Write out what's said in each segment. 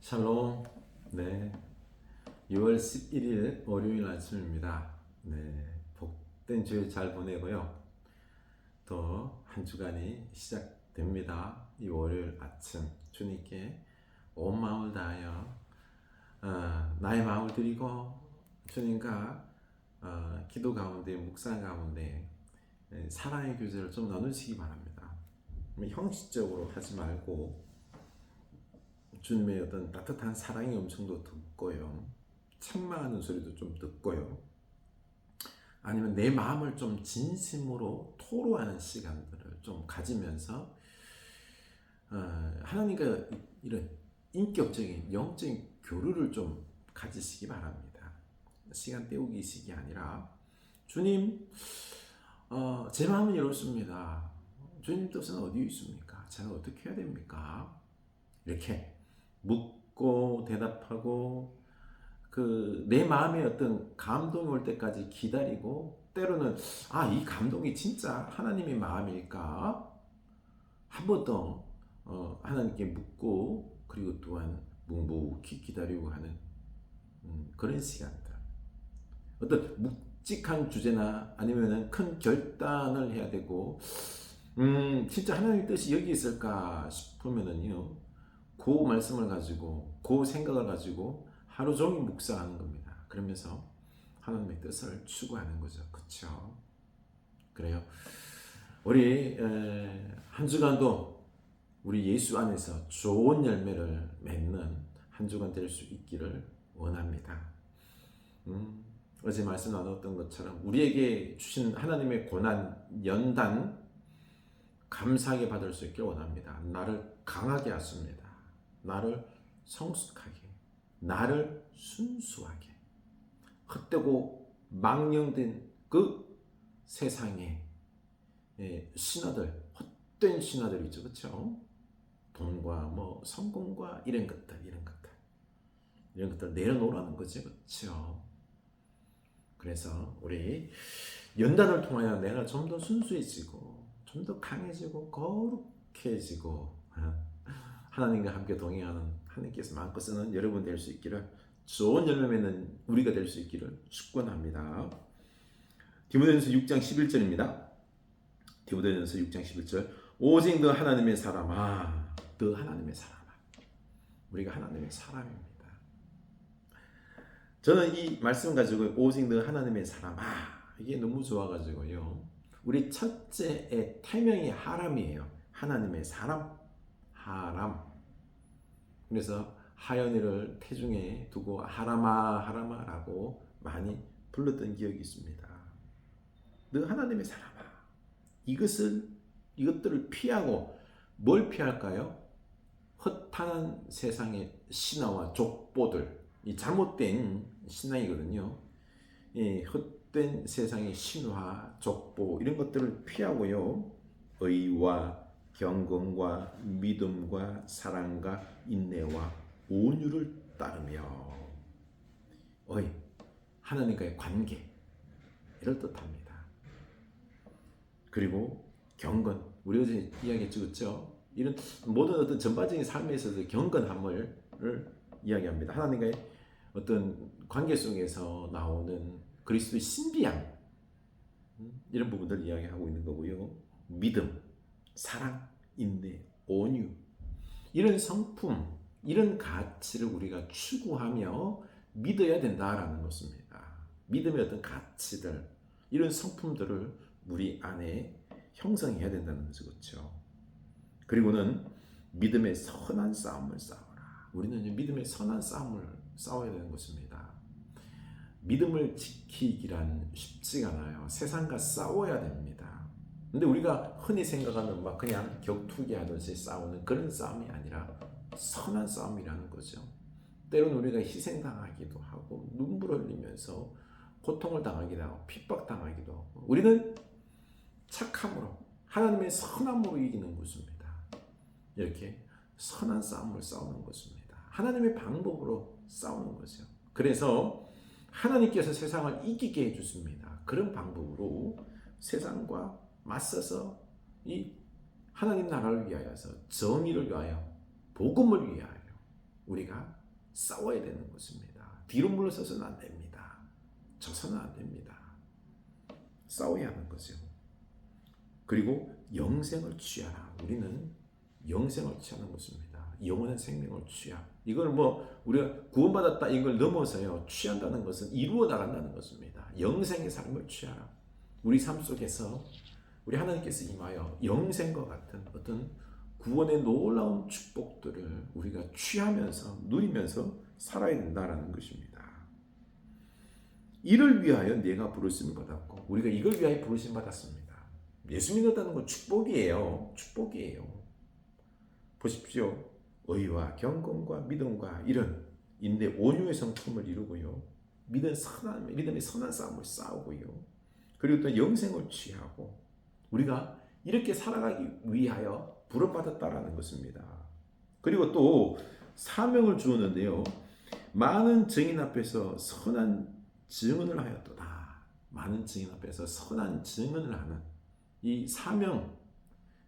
샬롬. 네. 6월 11일 월요일 아침입니다. 네. 복된 주일 잘 보내고요. 또 한 주간이 시작됩니다. 이 월요일 아침 주님께 온 마음을 다하여 나의 마음을 드리고 주님과 기도 가운데 묵상 가운데 사랑의 교제를 좀 나누시기 바랍니다. 형식적으로 하지 말고 주님의 어떤 따뜻한 사랑의 음성도 듣고요. 책망하는 소리도 좀 듣고요. 아니면 내 마음을 좀 진심으로 토로하는 시간들을 좀 가지면서 하나님과 이런 인격적인 영적인 교류를 좀 가지시기 바랍니다. 시간 때우기식이 아니라 주님, 제 마음은 이렇습니다. 주님 뜻은 어디에 있습니까? 저는 어떻게 해야 됩니까? 이렇게 묻고 대답하고 내 마음에 어떤 감동이 올 때까지 기다리고 때로는 이 감동이 진짜 하나님의 마음일까? 한 번 더 하나님께 묻고 그리고 또한 묵묵히 기다리고 하는 그런 시간들. 어떤 묵직한 주제나 아니면은 큰 결단을 해야 되고 진짜 하나님의 뜻이 여기 있을까 싶으면은요. 그 말씀을 가지고 그 생각을 가지고 하루 종일 묵상하는 겁니다. 그러면서 하나님의 뜻을 추구하는 거죠. 그렇죠? 그래요. 우리 한 주간도 우리 예수 안에서 좋은 열매를 맺는 한 주간 될 수 있기를 원합니다. 어제 말씀 나눴던 것처럼 우리에게 주신 하나님의 고난, 연단 감사하게 받을 수 있길 원합니다. 나를 강하게 하십니다. 나를 성숙하게, 나를 순수하게, 헛되고 망령된 그 세상의 신화들, 헛된 신화들 있죠, 그렇죠? 돈과 뭐 성공과 이런 것들 내려놓으라는 거죠, 그렇죠? 그래서 우리 연단을 통하여 내가 좀 더 순수해지고, 좀 더 강해지고, 거룩해지고, 하나님과 함께 동행하는 하나님께서 마음껏 쓰는 여러분 될 수 있기를, 좋은 열매 맺는 우리가 될 수 있기를 축원합니다. 디모데전서 6장 11절입니다. 디모데전서 6장 11절. 오직 너 하나님의 사람아, 너 하나님의 사람아. 우리가 하나님의 사람입니다. 저는 이 말씀 가지고 오직 너 하나님의 사람아, 이게 너무 좋아가지고요. 우리 첫째의 태명이 하람이에요. 하나님의 사람, 하람. 그래서 하연이를 태중에 두고 하람아 하람아라고 많이 불렀던 기억이 있습니다. 너 하나님의 사람아. 이것들을 피하고 뭘 피할까요? 허탄한 세상의 신화와 족보들, 이 잘못된 신앙이거든요. 이 헛된 세상의 신화, 족보 이런 것들을 피하고요. 의와 경건과 믿음과 사랑과 인내와 온유를 따르며 하나님과의 관계 이를 뜻합니다. 그리고 경건, 우리 어제 이야기했죠, 그렇죠? 이런 모든 어떤 전반적인 삶에 있어서 경건함을 이야기합니다. 하나님과의 어떤 관계 속에서 나오는 그리스도의 신비함 이런 부분들을 이야기하고 있는 거고요. 믿음, 사랑, 인내, 온유 이런 성품, 이런 가치를 우리가 추구하며 믿어야 된다라는 것입니다. 믿음의 어떤 가치들, 이런 성품들을 우리 안에 형성해야 된다는 거죠. 그렇죠? 그리고는 믿음의 선한 싸움을 싸워라. 우리는 믿음의 선한 싸움을 싸워야 되는 것입니다. 믿음을 지키기란 쉽지가 않아요. 세상과 싸워야 됩니다. 근데 우리가 흔히 생각하는 막 그냥 격투기 하듯이 싸우는 그런 싸움이 아니라 선한 싸움이라는 거죠. 때로는 우리가 희생당하기도 하고 눈물 흘리면서 고통을 당하기도 하고 핍박당하기도 하고 우리는 착함으로 하나님의 선함으로 이기는 것입니다. 이렇게 선한 싸움을 싸우는 것입니다. 하나님의 방법으로 싸우는 거죠. 그래서 하나님께서 세상을 이기게 해주십니다. 그런 방법으로 세상과 맞서서 이 하나님 나라를 위하여서 정의를 위하여 복음을 위하여 우리가 싸워야 되는 것입니다. 뒤로 물러서서는 안 됩니다. 져서는 안 됩니다. 싸워야 하는 거죠. 그리고 영생을 취하라. 우리는 영생을 취하는 것입니다. 영원한 생명을 취하. 이걸 우리가 구원받았다 이걸 넘어서요. 취한다는 것은 이루어 나간다는 것입니다. 영생의 삶을 취하라. 우리 삶 속에서 우리 하나님께서 임하여 영생과 같은 어떤 구원의 놀라운 축복들을 우리가 취하면서 누리면서 살아야 된다라는 것입니다. 이를 위하여 내가 부르심을 받았고 우리가 이걸 위하여 부르심 받았습니다. 예수 믿는다는 건 축복이에요. 축복이에요. 보십시오. 의와 경건과 믿음과 이런 인내 온유의 성품을 이루고요. 믿음의 선한 싸움을 싸우고요. 그리고 또 영생을 취하고 우리가 이렇게 살아가기 위하여 부름받았다라는 것입니다. 그리고 또 사명을 주었는데요. 많은 증인 앞에서 선한 증언을 하였도다. 많은 증인 앞에서 선한 증언을 하는 이 사명,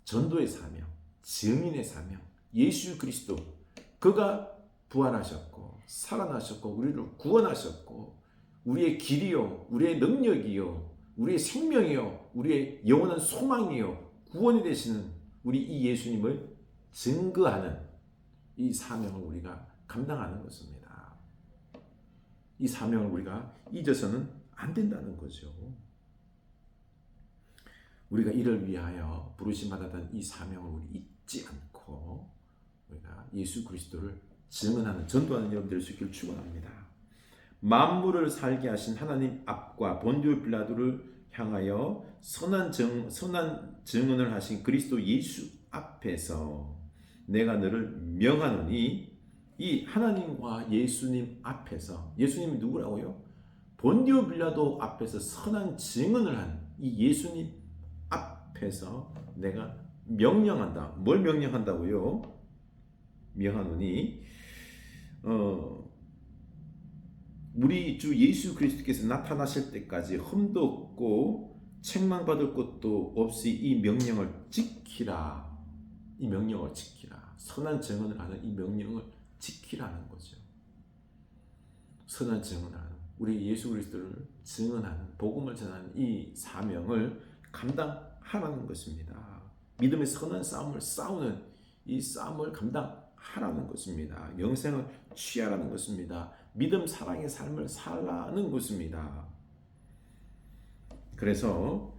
전도의 사명, 증인의 사명, 예수 그리스도 그가 부활하셨고 살아나셨고 우리를 구원하셨고 우리의 길이요, 우리의 능력이요, 우리의 생명이요, 우리의 영원한 소망이요, 구원이 되시는 우리 이 예수님을 증거하는 이 사명을 우리가 감당하는 것입니다. 이 사명을 우리가 잊어서는 안 된다는 거죠. 우리가 이를 위하여 부르심 받았던 이 사명을 우리 잊지 않고 우리가 예수 그리스도를 증언하는 전도하는 여러분 될 수 있기를 축원합니다. 만물을 살게 하신 하나님 앞과 본디오 빌라도를 향하여 선한 증언을 하신 그리스도 예수 앞에서 내가 너를 명하노니 이 하나님과 예수님 앞에서 예수님이 누구라고요? 본디오 빌라도 앞에서 선한 증언을 한 이 예수님 앞에서 내가 명령한다. 뭘 명령한다고요? 명하노니 우리 주 예수 그리스도께서 나타나실 때까지 흠도 없고 책망받을 것도 없이 이 명령을 지키라. 이 명령을 지키라. 선한 증언을 하는 이 명령을 지키라는 거죠. 선한 증언을 하는 우리 예수 그리스도를 증언하는 복음을 전하는 이 사명을 감당하라는 것입니다. 믿음의 선한 싸움을 싸우는 이 싸움을 감당하라는 것입니다. 영생을 취하라는 것입니다. 믿음 사랑의 삶을 살라는 것입니다. 그래서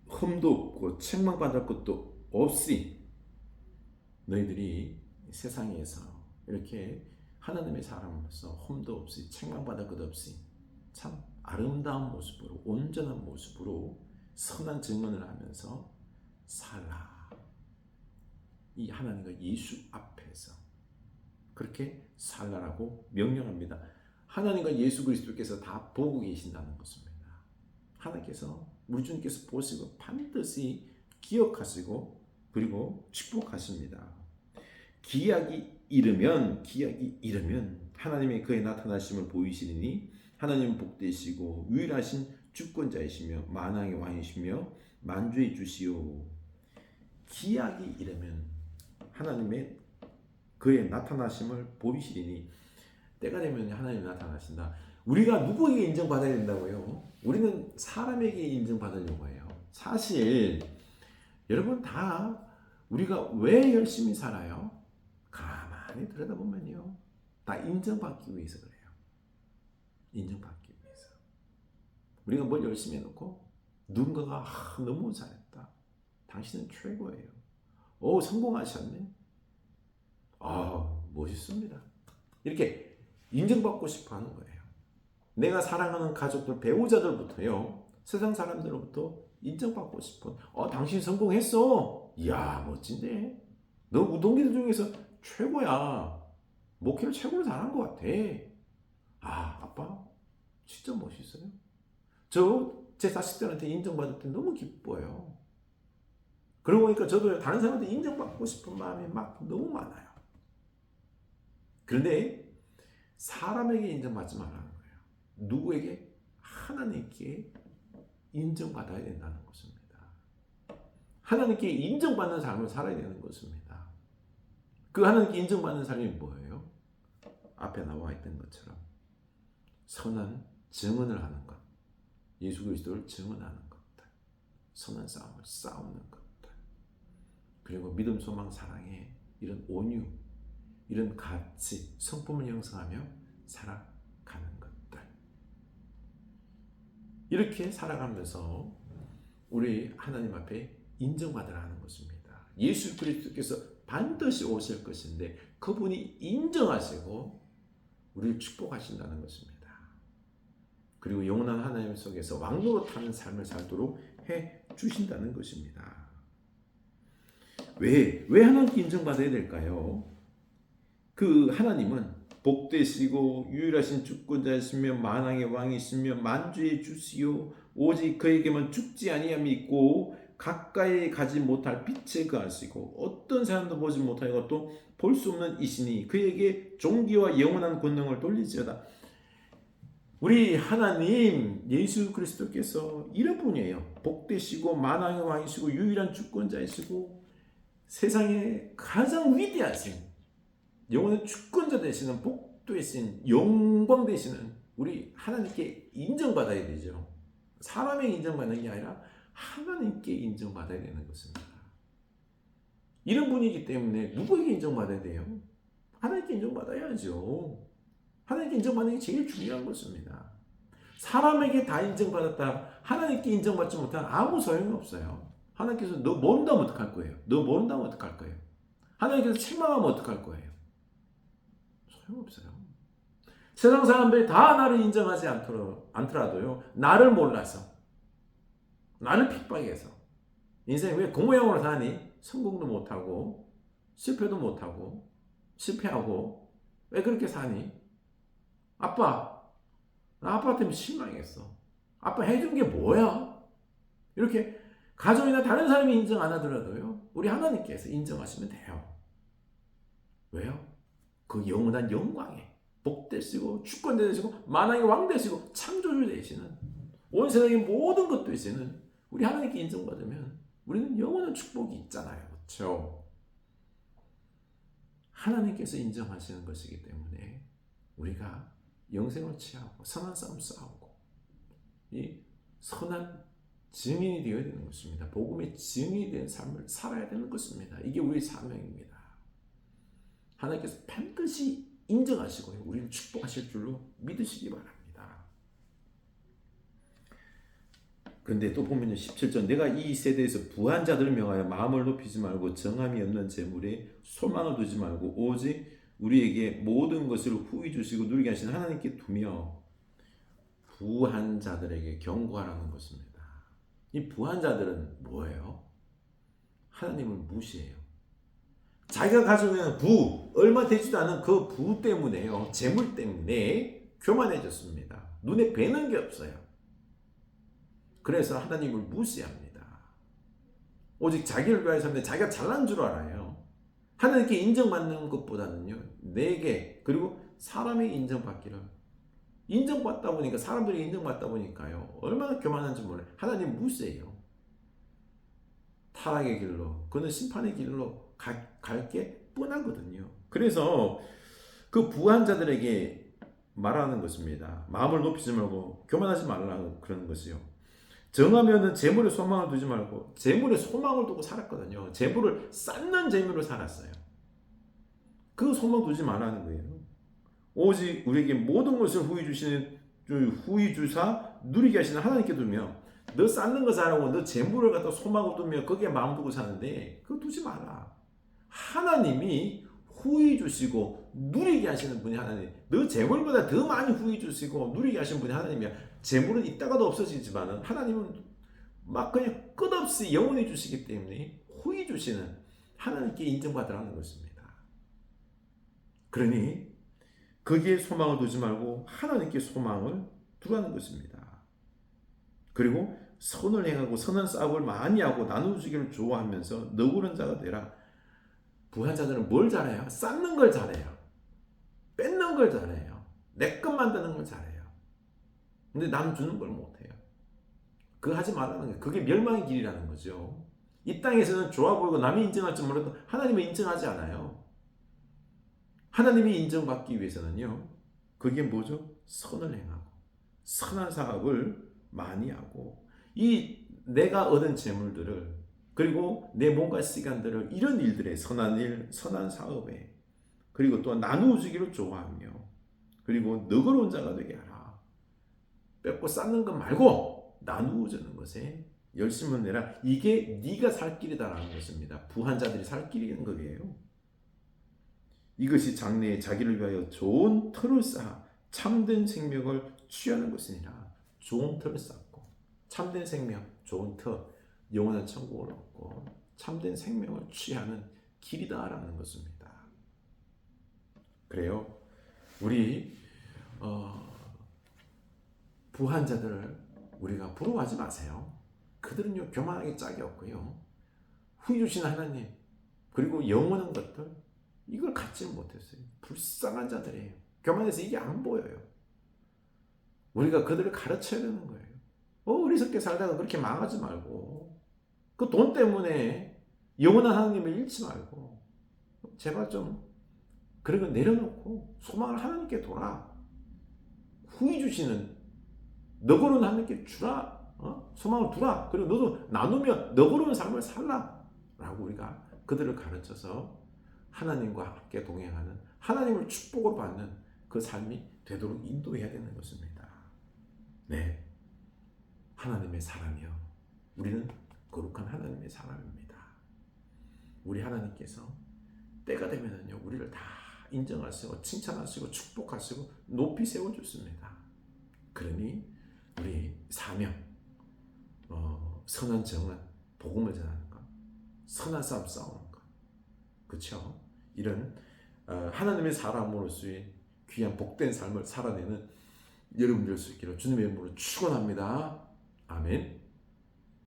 흠도 없고 책망받을 것도 없이 너희들이 세상에서 이렇게 하나님의 사람으로서 흠도 없이 책망받을 것 없이 참 아름다운 모습으로 온전한 모습으로 선한 증언을 하면서 살라. 이 하나님과 예수 앞에서 그렇게 살라라고 명령합니다. 하나님과 예수 그리스도께서 다 보고 계신다는 것입니다. 하나님께서 우리 주님께서 보시고 반드시 기억하시고 그리고 축복하십니다. 기약이 이르면 하나님의 그의 나타나심을 보이시니 하나님은 복되시고 유일하신 주권자이시며 만왕의 왕이시며 만주의 주시오. 기약이 이르면 하나님의 그의 나타나심을 보이시니 때가 되면 하나님이 나타나신다. 우리가 누구에게 인정받아야 된다고요? 우리는 사람에게 인정받으려고 해요. 사실 여러분 다 우리가 왜 열심히 살아요? 가만히 들여다보면요. 다 인정받기 위해서 그래요. 인정받기 위해서. 우리가 뭘 열심히 해놓고 누군가가 너무 잘했다. 당신은 최고예요. 성공하셨네. 멋있습니다. 이렇게 인정받고 싶어 하는 거예요. 내가 사랑하는 가족들, 배우자들부터요. 세상 사람들로부터 인정받고 싶어. 당신 성공했어. 이야, 멋진데. 너 우동기들 중에서 최고야. 목회를 최고로 잘한 것 같아. 아빠 진짜 멋있어요. 제 자식들한테 인정받을 때 너무 기뻐요. 그러고 보니까 저도 다른 사람한테 인정받고 싶은 마음이 막 너무 많아요. 그런데 사람에게 인정받지 말라는 거예요. 누구에게? 하나님께 인정받아야 된다는 것입니다. 하나님께 인정받는 삶을 살아야 되는 것입니다. 그 하나님께 인정받는 삶이 뭐예요? 앞에 나와 있던 것처럼 선한 증언을 하는 것, 예수 그리스도를 증언하는 것들, 선한 싸움을 싸우는 것들, 그리고 믿음, 소망, 사랑의 이런 온유, 이런 가치, 성품을 형성하며 살아가는 것들. 이렇게 살아가면서 우리 하나님 앞에 인정받으라 하는 것입니다. 예수 그리스도께서 반드시 오실 것인데 그분이 인정하시고 우리를 축복하신다는 것입니다. 그리고 영원한 하나님 속에서 왕노로 타는 삶을 살도록 해 주신다는 것입니다. 왜 하나님께 인정받아야 될까요? 그 하나님은 복되시고 유일하신 주권자이시며 만왕의 왕이시며 만주의 주시요 오직 그에게만 죽지 아니함이 있고 가까이 가지 못할 빛에 거하시고 어떤 사람도 보지 못하고 또 볼 수 없는 이시니 그에게 존귀와 영원한 권능을 돌리지어다. 우리 하나님 예수 그리스도께서 이런 분이에요. 복되시고 만왕의 왕이시고 유일한 주권자이시고 세상에 가장 위대하신 영원한 주권자 되시는 복되신 영광 되시는 우리 하나님께 인정받아야 되죠. 사람에게 인정받는 게 아니라 하나님께 인정받아야 되는 것입니다. 이런 분이기 때문에 누구에게 인정받아야 돼요? 하나님께 인정받아야죠. 하나님께 인정받는 게 제일 중요한 것입니다. 사람에게 다 인정받았다 하나님께 인정받지 못하면 아무 소용이 없어요. 하나님께서 너 모른다면 어떡할 거예요? 너 모른다면 어떡할 거예요? 하나님께서 책망하면 어떡할 거예요? 소용없어요. 세상 사람들이 다 나를 인정하지 않더라도요. 나를 몰라서 나를 핍박해서 인생이 왜 그 모양으로 사니? 성공도 못하고 실패도 못하고 실패하고 왜 그렇게 사니? 아빠, 나 아빠 때문에 실망했어. 아빠 해준 게 뭐야? 이렇게 가족이나 다른 사람이 인정 안 하더라도요. 우리 하나님께서 인정하시면 돼요. 왜요? 그 영원한 영광에 복되시고 주권되시고 만왕의 왕 되시고 창조주 되시는 온 세상의 모든 것 되시는 우리 하나님께 인정받으면 우리는 영원한 축복이 있잖아요. 그렇죠? 하나님께서 인정하시는 것이기 때문에 우리가 영생을 취하고 선한 싸움 싸우고 이 선한 증인이 되어야 되는 것입니다. 복음의 증인이 된 삶을 살아야 되는 것입니다. 이게 우리의 사명입니다. 하나님께서 반드시 인정하시고 우리를 축복하실 줄로 믿으시기 바랍니다. 그런데 또 보면 17절 내가 이 세대에서 부한 자들을 명하여 마음을 높이지 말고 정함이 없는 재물에 소망을 두지 말고 오직 우리에게 모든 것을 후히 주시고 누리게 하시는 하나님께 두며 부한 자들에게 경고하라는 것입니다. 이 부한 자들은 뭐예요? 하나님을 무시해요. 자기가 가지고 있는 부, 얼마 되지도 않은 그 부 때문에요. 재물 때문에 교만해졌습니다. 눈에 뵈는 게 없어요. 그래서 하나님을 무시합니다. 오직 자기를 위하여 사는데 자기가 잘난 줄 알아요. 하나님께 인정받는 것보다는요. 내게 그리고 사람의 인정받기를 인정받다 보니까 사람들이 인정받다 보니까요. 얼마나 교만한지 몰라요. 하나님 무시해요. 타락의 길로 그는 심판의 길로 갈 게 뻔하거든요. 그래서 그 부한 자들에게 말하는 것입니다. 마음을 높이지 말고 교만하지 말라고 그러는 것이요. 정하면은 재물에 소망을 두지 말고 재물에 소망을 두고 살았거든요. 재물을 쌓는 재물로 살았어요. 그 소망 두지 말라는 거예요. 오직 우리에게 모든 것을 후히 주사 누리게 하시는 하나님께 두며 너 쌓는 거 잘하고 너 재물을 갖다 소망을 두며 거기에 마음 두고 사는데 그거 두지 마라. 하나님이 후히 주시고 누리게 하시는 분이 하나님. 너 재물보다 더 많이 후히 주시고 누리게 하시는 분이 하나님이야. 재물은 있다가도 없어지지만 하나님은 막 그냥 끝없이 영원히 주시기 때문에 후히 주시는 하나님께 인정받으라는 것입니다. 그러니 거기에 소망을 두지 말고 하나님께 소망을 두라는 것입니다. 그리고 선을 행하고 선한 싸움을 많이 하고 나누어주기를 좋아하면서 너그러운 자가 되라. 부한 자들은 뭘 잘해요? 쌓는 걸 잘해요. 뺏는 걸 잘해요. 내 것 만드는 걸 잘해요. 근데 남 주는 걸 못해요. 그거 하지 말라는 거예요. 그게 멸망의 길이라는 거죠. 이 땅에서는 좋아 보이고 남이 인정할지 몰라도 하나님은 인정하지 않아요. 하나님이 인정받기 위해서는요. 그게 뭐죠? 선을 행하고 선한 사업을 많이 하고 이 내가 얻은 재물들을 그리고 내 몸과 시간들을 이런 일들에 선한 일, 선한 사업에 그리고 또 나누어 주기를 좋아하며 그리고 너그러운 자가 되게 하라. 뺏고 쌓는 것 말고 나누어 주는 것에 열심을 내라. 이게 네가 살 길이다라는 것입니다. 부한 자들이 살 길인 거예요. 이것이 장래에 자기를 위하여 좋은 터를 쌓아 참된 생명을 취하는 것이니라. 좋은 터를 쌓고 참된 생명, 좋은 터, 영원한 천국을 얻고 참된 생명을 취하는 길이다라는 것입니다. 그래요. 우리 부한 자들을 우리가 부러워하지 마세요. 그들은요 교만하게 짝이 없고요. 후히 주신 하나님 그리고 영원한 것들 이걸 갖지 못했어요. 불쌍한 자들이에요. 교만해서 이게 안 보여요. 우리가 그들을 가르쳐야 되는 거예요. 어리석게 살다가 그렇게 망하지 말고 그 돈 때문에 영원한 하나님을 잃지 말고 제발 좀 그런 거 내려놓고 소망을 하나님께 둬라. 후히 주시는 너그러운 하나님께 주라. 소망을 두라. 그리고 너도 나누면 너그러운 삶을 살라. 라고 우리가 그들을 가르쳐서 하나님과 함께 동행하는 하나님을 축복으로 받는 그 삶이 되도록 인도해야 되는 것입니다. 네, 하나님의 사람이요. 우리는 거룩한 하나님의 사람입니다. 우리 하나님께서 때가 되면은요 우리를 다 인정하시고 칭찬하시고 축복하시고 높이 세워주십니다. 그러니 우리 사명, 선한 정은 복음을 전하는 것, 선한 싸움 싸우는 것, 그렇죠? 이런 하나님의 사람으로서의 귀한 복된 삶을 살아내는 여러분 될 수 있기를 주님의 이름으로 축원합니다. 아멘.